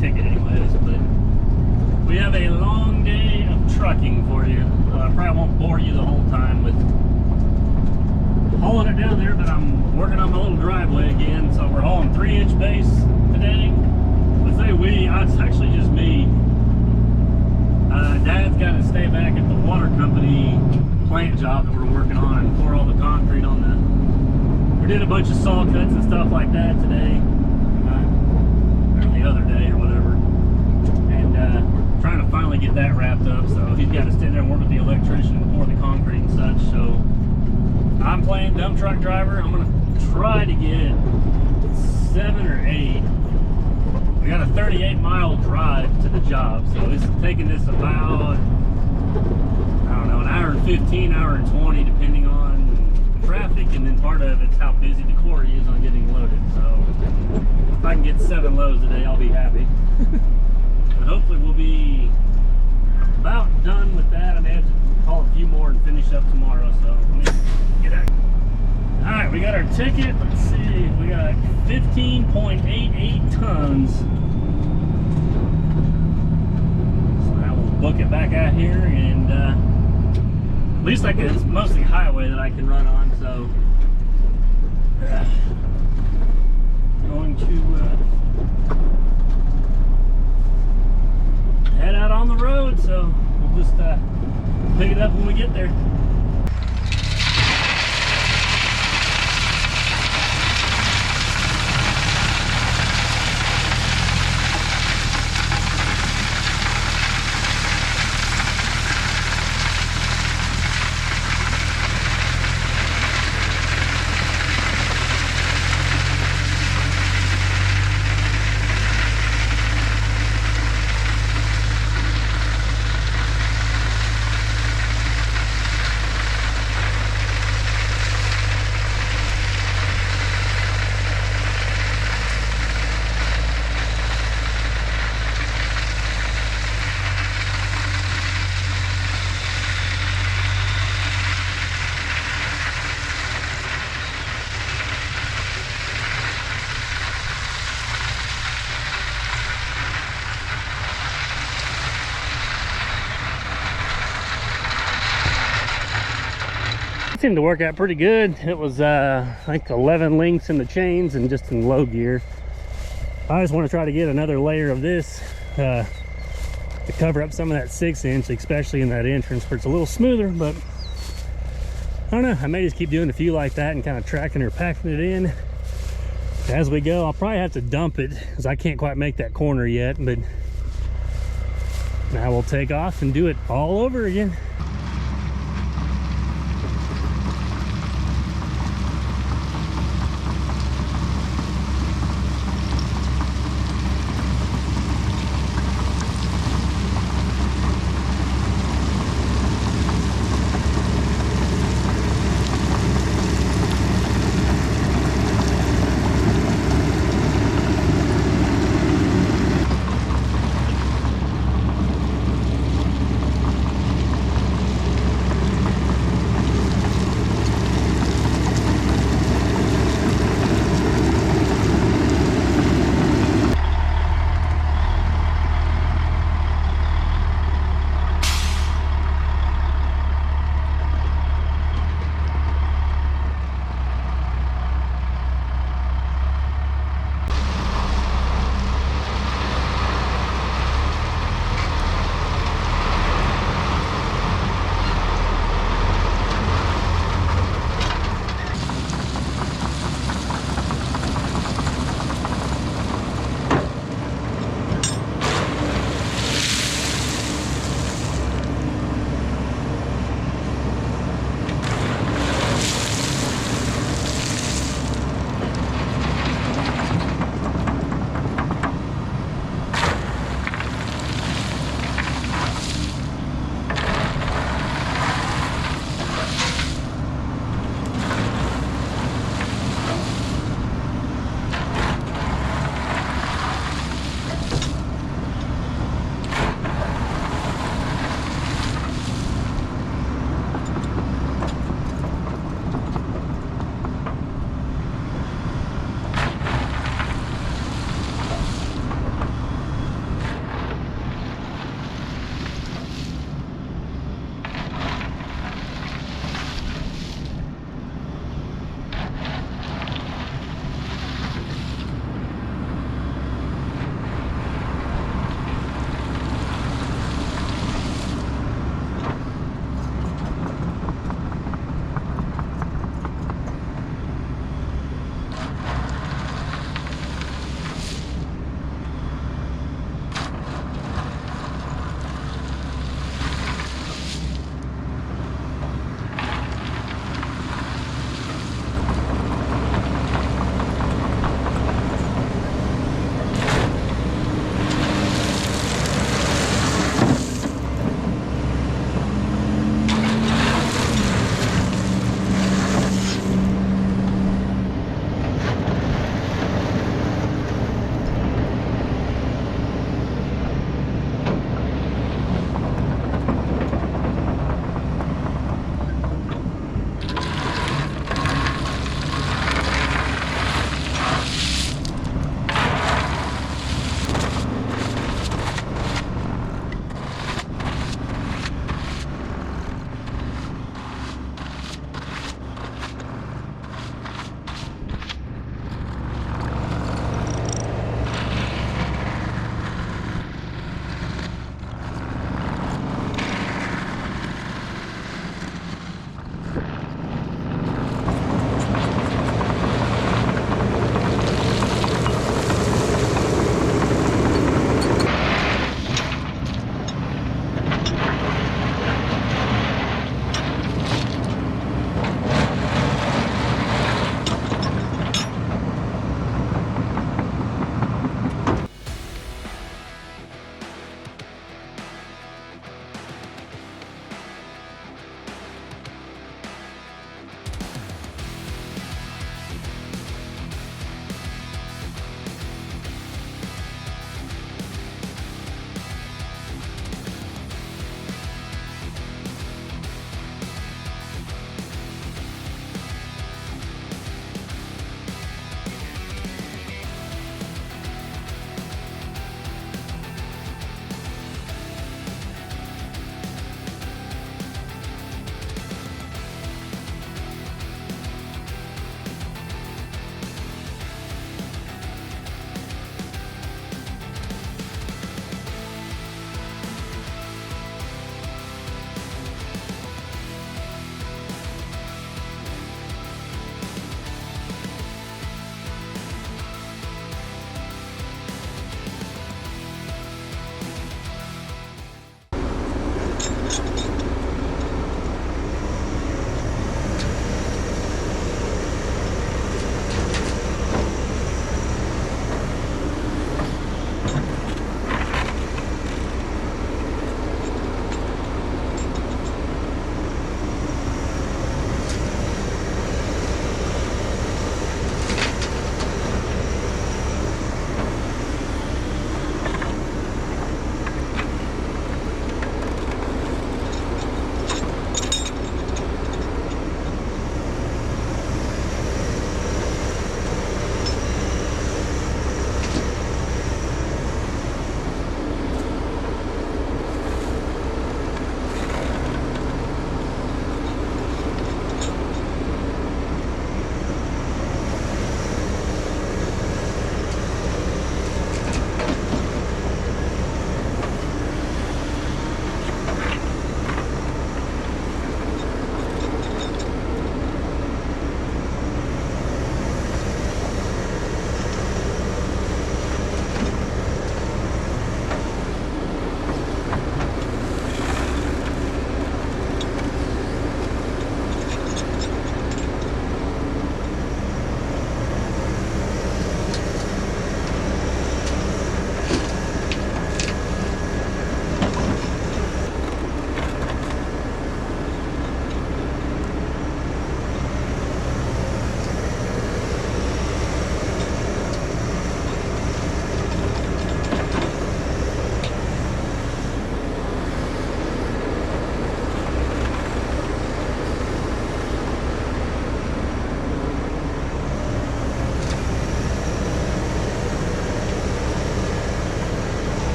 ticket anyways, but we have a long day of trucking for you. I probably won't bore you the whole time with hauling it down there, but I'm working on my little driveway again, so we're hauling 3-inch base today. I say it's actually just me. Dad's got to stay back at the water company plant job that we're working on and pour all the concrete on the... We did a bunch of saw cuts and stuff like that today, or the other day or whatever, and trying to finally get that wrapped up. So he's got to stay there and work with the electrician and pour the concrete and such. So I'm playing dump truck driver. I'm gonna try to get 7 or 8. We got a 38-mile drive to the job, so it's taking us about, I don't know, an hour and 15, hour and 20, depending on traffic, and then part of it's how busy the quarry is on getting loaded. So if I can get 7 loads today, I'll be happy. But hopefully we'll be about done with that. I may have to haul a few more and finish up tomorrow, so let me get out. All right, we got our ticket. Let's see, we got 15.88 tons. So now we'll book it back out here, and at least it's mostly highway that I can run on. So going to head out on the road. So we'll just pick it up when we get there. Seemed to work out pretty good. It was like 11 links in the chains and just in low gear. I just want to try to get another layer of this to cover up some of that 6-inch, especially in that entrance where it's a little smoother. But I don't know, I may just keep doing a few like that and kind of tracking or packing it in as we go. I'll probably have to dump it because I can't quite make that corner yet, but now we'll take off and do it all over again.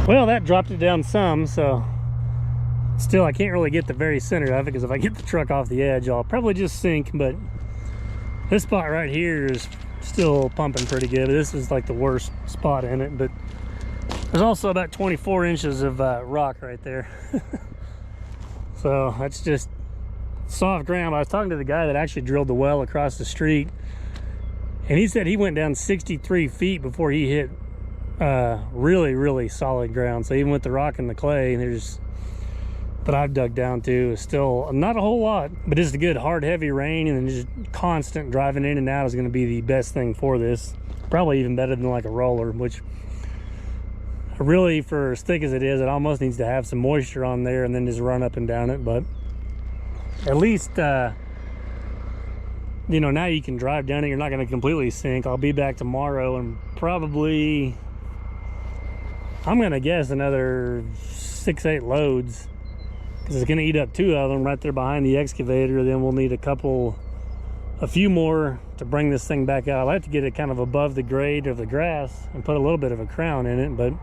Well, that dropped it down some, so still I can't really get the very center of it, because if I get the truck off the edge, I'll probably just sink. But this spot right here is still pumping pretty good. This is like the worst spot in it, but there's also about 24 inches of rock right there. So that's just soft ground. I was talking to the guy that actually drilled the well across the street, and he said he went down 63 feet before he hit really solid ground. So even with the rock and the clay, there's that I've dug down to is still not a whole lot, but just a good hard heavy rain and then just constant driving in and out is going to be the best thing for this. Probably even better than like a roller, which really, for as thick as it is, it almost needs to have some moisture on there and then just run up and down it. But at least you know, now you can drive down it. You're not going to completely sink. I'll be back tomorrow and probably, I'm going to guess, another 6-8 loads, because it's going to eat up 2 of them right there behind the excavator. Then we'll need a few more to bring this thing back out. I'll have to get it kind of above the grade of the grass and put a little bit of a crown in it, but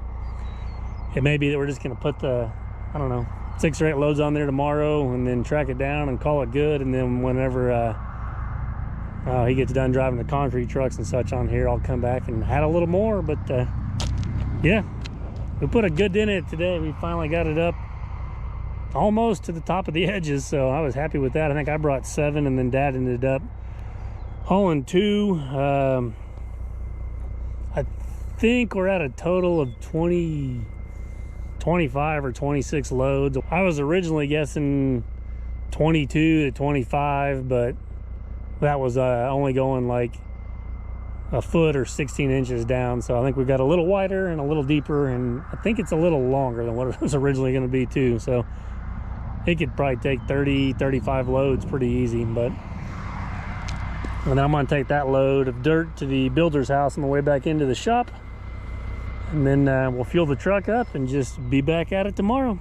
it may be that we're just going to put the, I don't know, 6 or 8 loads on there tomorrow and then track it down and call it good. And then whenever he gets done driving the concrete trucks and such on here, I'll come back and add a little more. But yeah, we put a good dent in it today. We finally got it up almost to the top of the edges, so I was happy with that. I think I brought 7 and then Dad ended up hauling 2. I think we're at a total of 25 or 26 loads. I was originally guessing 22 to 25, but that was only going like a foot or 16 inches down. So I think we got a little wider and a little deeper, and I think it's a little longer than what it was originally going to be too. So it could probably take 30, 35 loads pretty easy. But and then I'm going to take that load of dirt to the builder's house on the way back into the shop, and then we'll fuel the truck up and just be back at it tomorrow.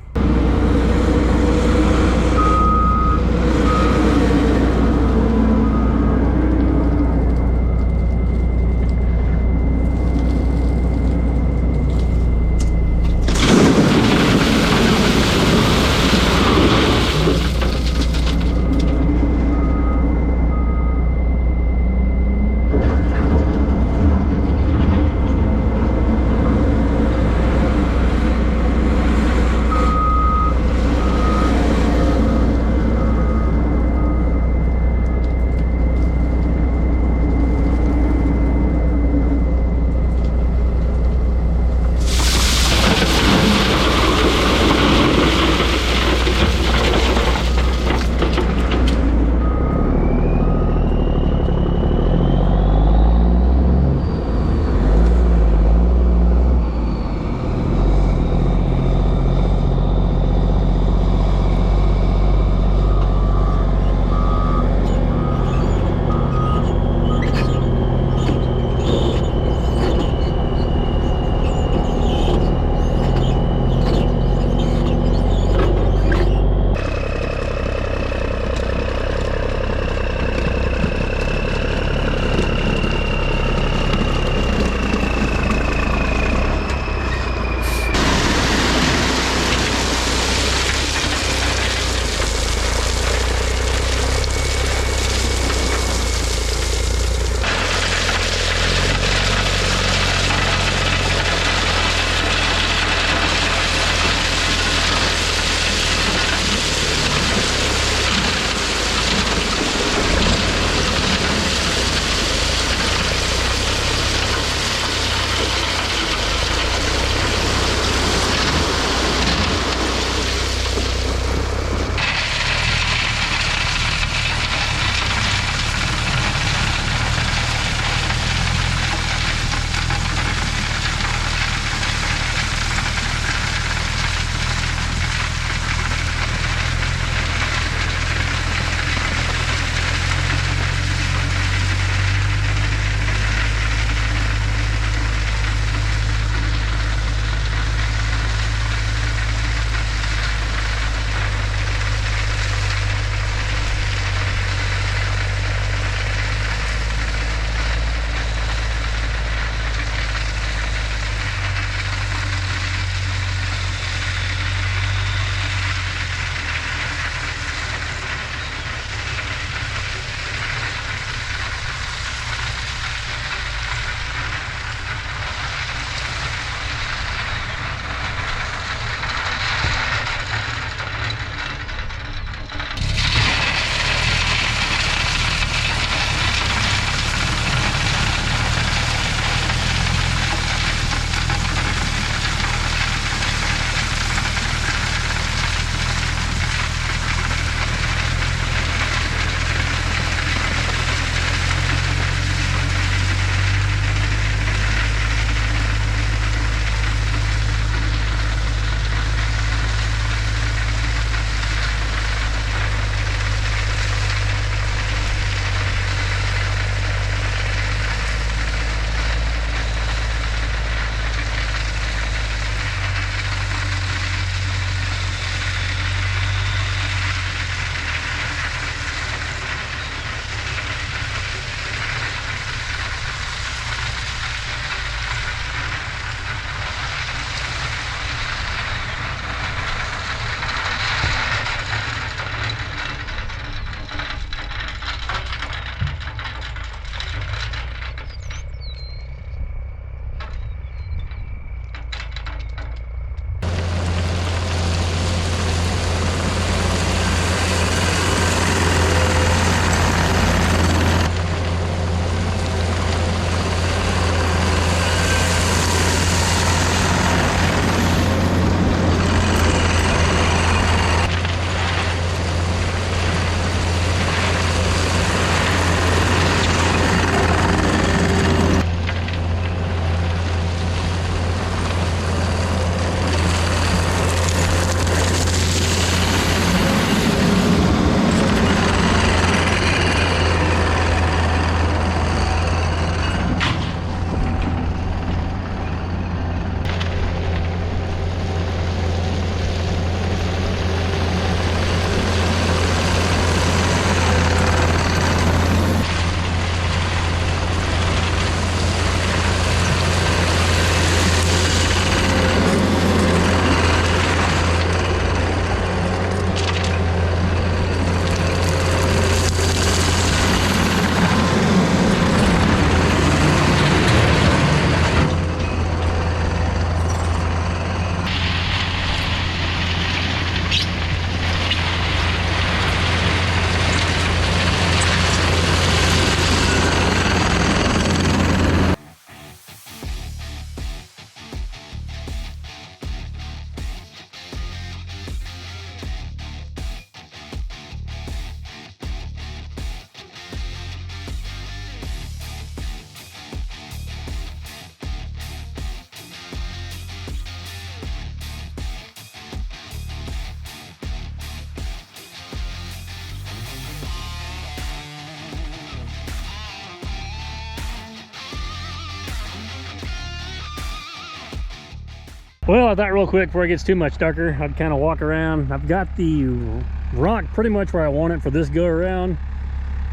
Well, I thought real quick before it gets too much darker, I'd kind of walk around. I've got the rock pretty much where I want it for this go around.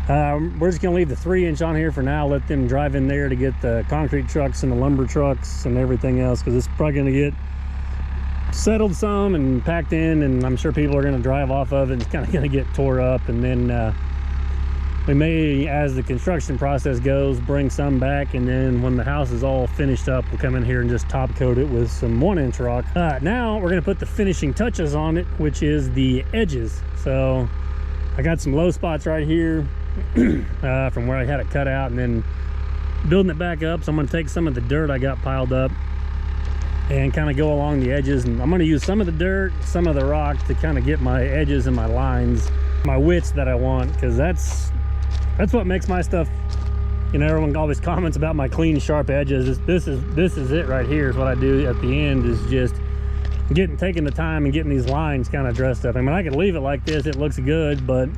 We're just gonna leave the 3-inch on here for now, let them drive in there to get the concrete trucks and the lumber trucks and everything else, because it's probably gonna get settled some and packed in, and I'm sure people are gonna drive off of it, and it's kind of gonna get tore up. And then we may, as the construction process goes, bring some back, and then when the house is all finished up, we'll come in here and just top coat it with some 1-inch rock. Now we're gonna put the finishing touches on it, which is the edges. So I got some low spots right here from where I had it cut out, and then building it back up. So I'm going to take some of the dirt I got piled up and kind of go along the edges, and I'm going to use some of the dirt, some of the rock to kind of get my edges and my lines, my widths that I want, because that's what makes my stuff, you know, everyone always comments about my clean sharp edges. This is it right here, is what I do at the end, is just taking the time and getting these lines kind of dressed up. I mean, I could leave it like this, it looks good, but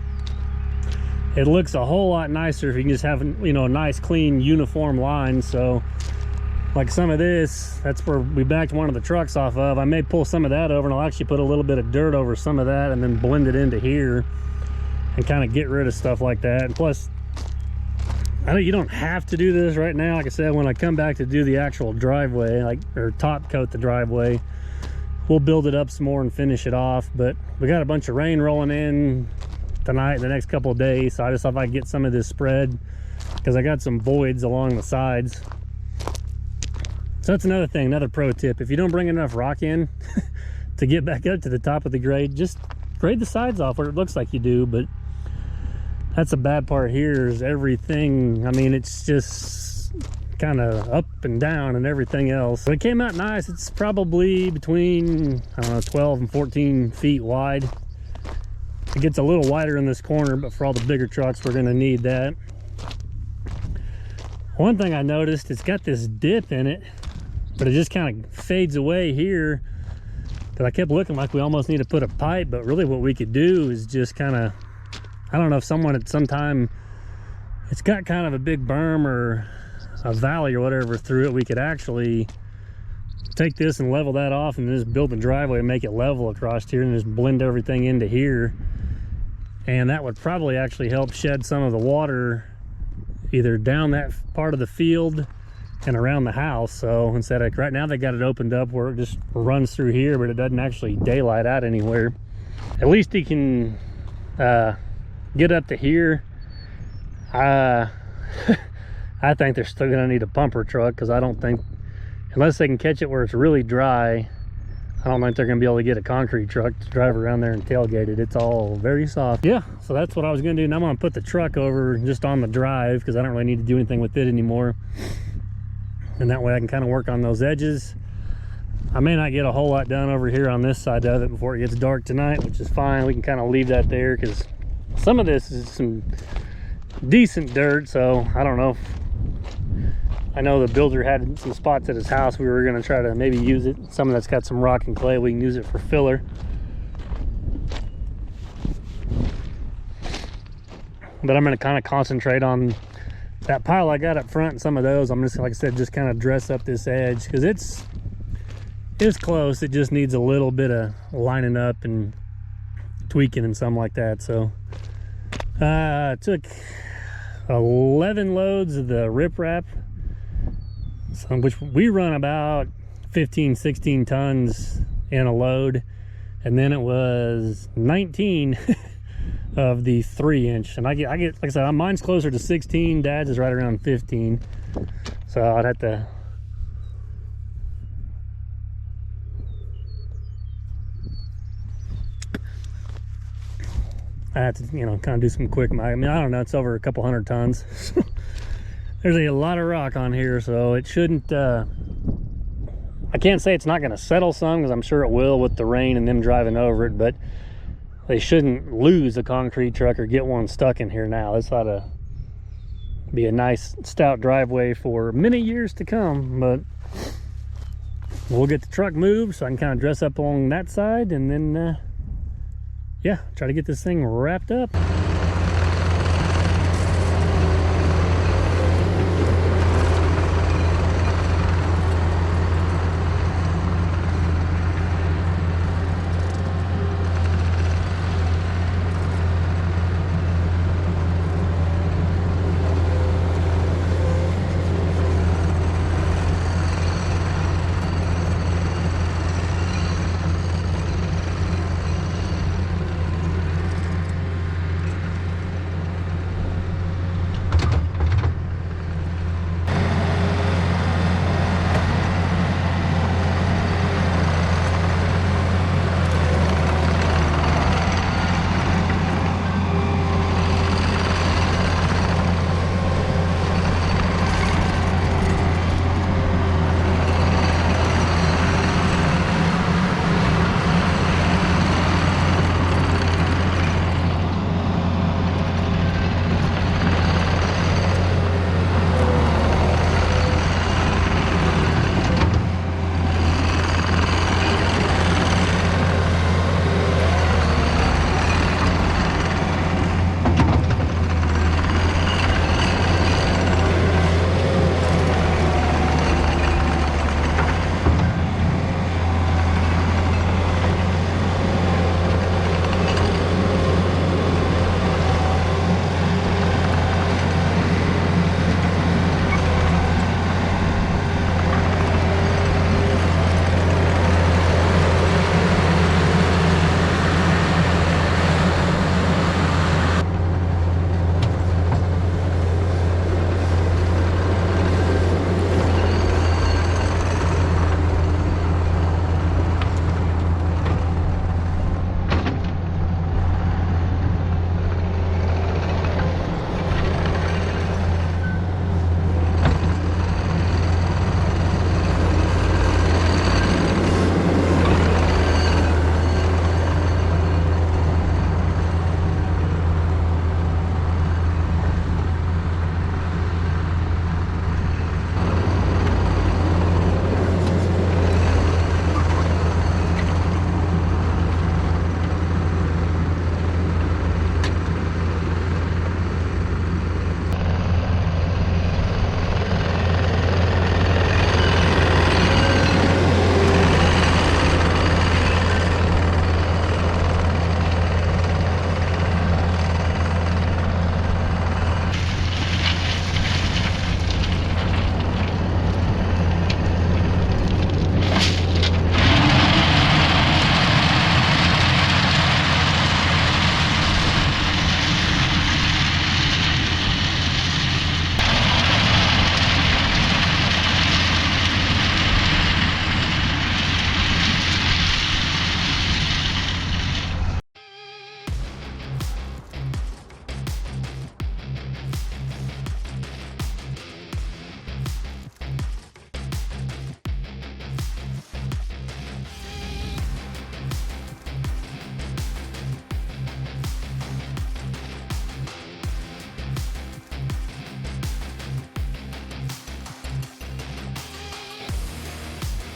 it looks a whole lot nicer if you can just have, you know, a nice clean uniform line. So like some of this, that's where we backed one of the trucks off of. I may pull some of that over, and I'll actually put a little bit of dirt over some of that and then blend it into here and kind of get rid of stuff like that. And plus, I know you don't have to do this right now. Like I said, when I come back to do the actual driveway, or top coat the driveway, we'll build it up some more and finish it off. But we got a bunch of rain rolling in tonight, the next couple of days, so I just thought if I could get some of this spread, because I got some voids along the sides. So that's another thing, another pro tip: if you don't bring enough rock in to get back up to the top of the grade, just grade the sides off where it looks like you do. But that's the bad part here, is everything, I mean, it's just kind of up and down and everything else. But it came out nice. It's probably between, I don't know, 12 and 14 feet wide. It gets a little wider in this corner, but for all the bigger trucks, we're gonna need that. One thing I noticed, it's got this dip in it, but it just kind of fades away here, because I kept looking like we almost need to put a pipe. But really what we could do is just kind of, I don't know if someone at some time, it's got kind of a big berm or a valley or whatever through it, we could actually take this and level that off and just build the driveway and make it level across here and just blend everything into here. And that would probably actually help shed some of the water either down that part of the field and around the house. So instead of, right now they got it opened up where it just runs through here, but it doesn't actually daylight out anywhere. At least you can get up to here. I think they're still gonna need a pumper truck, because I don't think, unless they can catch it where it's really dry, I don't think they're gonna be able to get a concrete truck to drive around there and tailgate it. It's all very soft. Yeah, so that's what I was gonna do. Now I'm gonna put the truck over just on the drive, because I don't really need to do anything with it anymore. And that way I can kind of work on those edges. I may not get a whole lot done over here on this side of it before it gets dark tonight, which is fine. We can kind of leave that there, because some of this is some decent dirt. So I don't know if, I know the builder had some spots at his house we were going to try to maybe use it. Some of that's got some rock and clay, we can use it for filler. But I'm going to kind of concentrate on that pile I got up front, and some of those I'm just, like I said, just kind of dress up this edge, because it's close. It just needs a little bit of lining up and tweaking and something like that. So I took 11 loads of the riprap, which we run about 15-16 tons in a load, and then it was 19 of the 3-inch. And I get, like I said, mine's closer to 16, Dad's is right around 15, so I'd have to you know, kind of do some quick, I mean, I don't know, it's over a couple 100 tons. There's a lot of rock on here, so it shouldn't, I can't say it's not going to settle some, because I'm sure it will with the rain and them driving over it, but they shouldn't lose a concrete truck or get one stuck in here now. This ought to be a nice stout driveway for many years to come. But we'll get the truck moved so I can kind of dress up along that side, and then yeah, try to get this thing wrapped up.